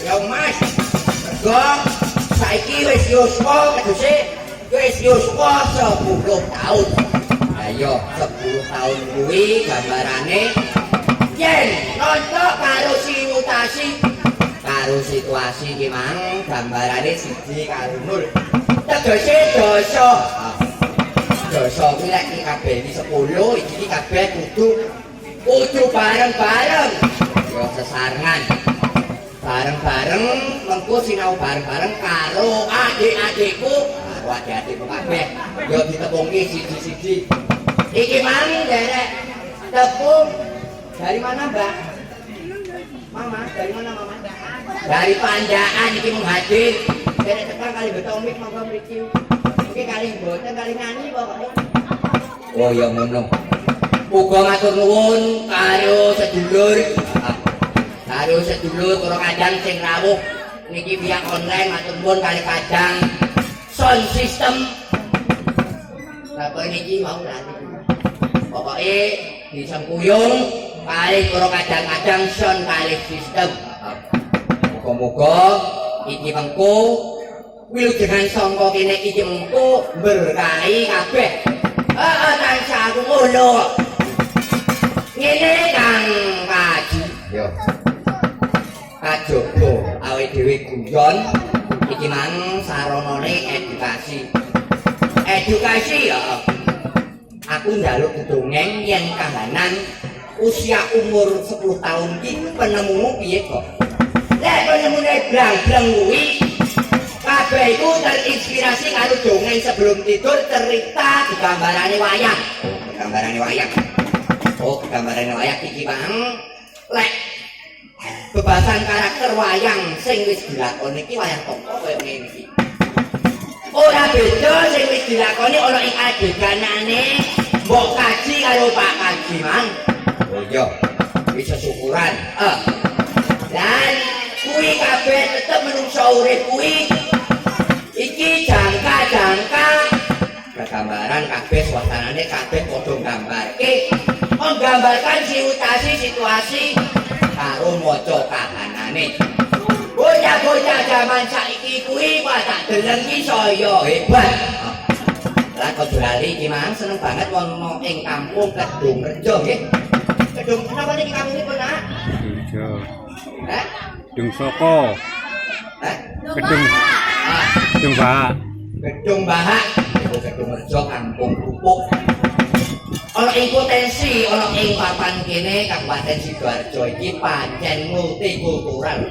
Ya Mas. Mergo saiki wis yuswa keduse wis yuswa 10 tahun. Ayo 10 tahun kuwi gambarane yen nonton karo situasi ki mang gambarane siji karo nol. Tegese dosa. Dosa kuwi lek kabeh iki 10 iki kabeh kudu bareng-bareng. Yo sesarengan. Bareng-bareng mengko sinau bareng-bareng karo adik-adikku, karo adik-adikku kabeh. Yo ditepungke siji-siji. Iki mang derek tepung dari mana, Mbak? Mama, dari mana Mama? Dari Pandaan iki menghadir. Derek tekan kali betomik monggo mriki. Iki kali mboten kali nyanyi pokoke. Oh ya ngono. Uga matur nuwun karo sedulur. Karo sedulur karo kadang sing rawuh niki via online matur nuwun kali kadang sound system. Bapak niki mau lali. Pokoke disengkuyung kali karo kadang-kadang sound kali sistem. Muga-muga iki mengko wilujengan sangka kene iki mengko berkahi kabeh. Heeh tansah aku ngono. Ngene Kang Kaji. Yo. Kajogo awake dhewe guyon iki mang saranane edukasi. Edukasi ya. Aku njaluk dongeng yen kahanan usia umur 10 tahun iki penemumu piye kok? Lek penemune blang-blang kuwi kabeh iku terinspirasi karo dongeng sebelum tidur cerita digambarane wayang. Gambarane wayang. Oh, gambarane wayang iki Bang. Lek bebasan karakter wayang sing wis dilakoni iki wayang apa kaya ngene iki. Ora beda sing wis dilakoni ana ing adeganane Mbok Kaji karo Pak Kaji Mang. Oh iya, wis syukuran. Dan kuwi kabeh tetep menungso urip kuwi iki jangka-jangka gambaran kabeh suasanane kabeh padha nggambarke menggambarkan situasi karo maca kahanane. Bocah-bocah zaman saiki kuwi tak deleng iki saya hebat. Lah kok lali iki Mang seneng banget wong ing kampung Kedung Rejo nggih. Kedung napa niki kampungipun Nak? Rejo. Kedung Soko. Kedung Bahak. Kedung Bahak. Kedung Rejo kampung Pupuk. Ana ing potensi ana ing papan kene Kabupaten Sidoarjo iki pancen multikultural.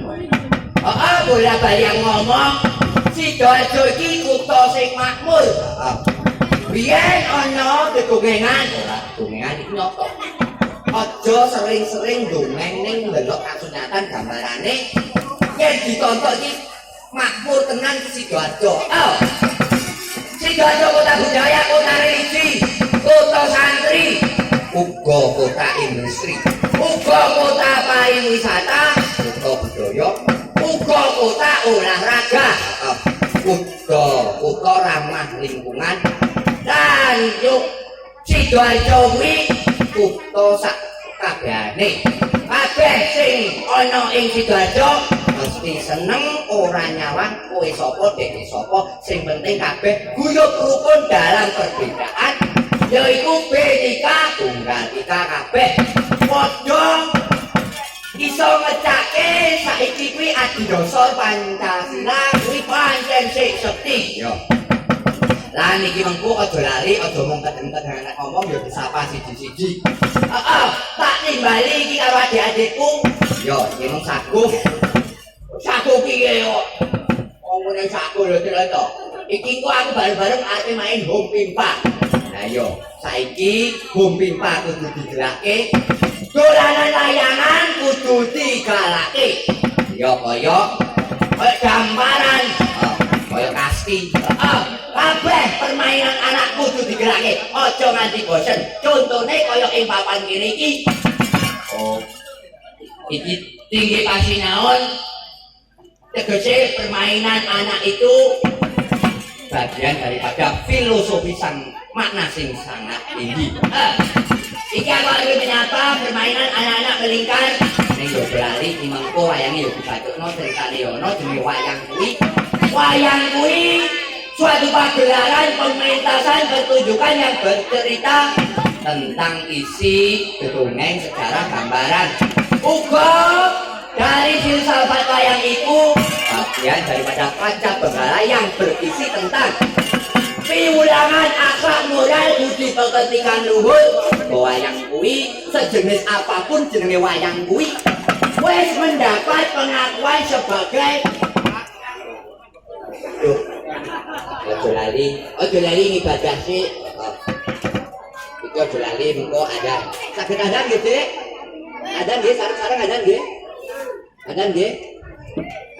Heeh, bola-bali ngomong Sidoarjo iki kutha sing makmur. Biyen ana dedongengan, ora dongengan iki nyoto. Aja sering-sering dongeng ning ndelok kasunyatan gambarane yen ditonton iki makmur tenan ke Sidoarjo. Sidoarjo kota budaya, kota religi, kota santri, uga kota industri, uga kota pariwisata, kota budaya, uga kota olahraga, kota ramah lingkungan, dan yuk Sidoarjo kuwi kutha sak kabehane. Kabeh sing ana ing Sidoarjo mesti seneng ora nyawang kowe sapa dhek sapa, sing penting kabeh guyub rukun dalam perbedaan, yaiku Bhinneka Tunggal Ika kabeh padha iso ngecake saiki kuwi adidasa Pancasila kuwi pancen sing sekti. Yo. Lah niki mengko aja lali, aja mung kedeng-kedeng nek ngomong ya disapa siji-siji. Tak timbali iki karo adik-adikku. Yo, iki mung saguh. Saguh piye kok? Ngomongane saguh lho to. Iki kok aku bareng-bareng arep main home pimpa. Nah yo, saiki home pimpa kudu digelake. Dolanan layangan kudu digalake. Yo kaya gambaran, kaya kasti. Kabeh permainan anak kudu digelake. Aja nganti bosen. Contone kaya ing papan kene iki. Oh. Iki tinggi pasinaon. Tegese permainan anak itu bagian daripada filosofi sang makna sing sangat tinggi. Iki aku menyapa permainan anak-anak melingkar ning yo lali mengko wayange yo dibacokno ceritane yo ono jenenge wayang kuwi. Wayang kuwi suatu pagelaran pementasan pertunjukan yang bercerita tentang isi dongeng sejarah gambaran. Uga dari filsafat wayang itu bagian daripada panca benggala yang berisi tentang piwulangan akhlak moral budi pekertikan luhur. Wayang kuwi sejenis apapun jenenge wayang kuwi wis mendapat pengakuan sebagai ojo lali ngibadah sih. Iki ojo lali mengko ada. Saged ada nggih, Dik? Ada nggih, sareng-sareng ada nggih? Ada nggih?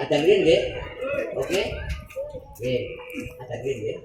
Ada nggih? Oke. Nggih, ada nggih.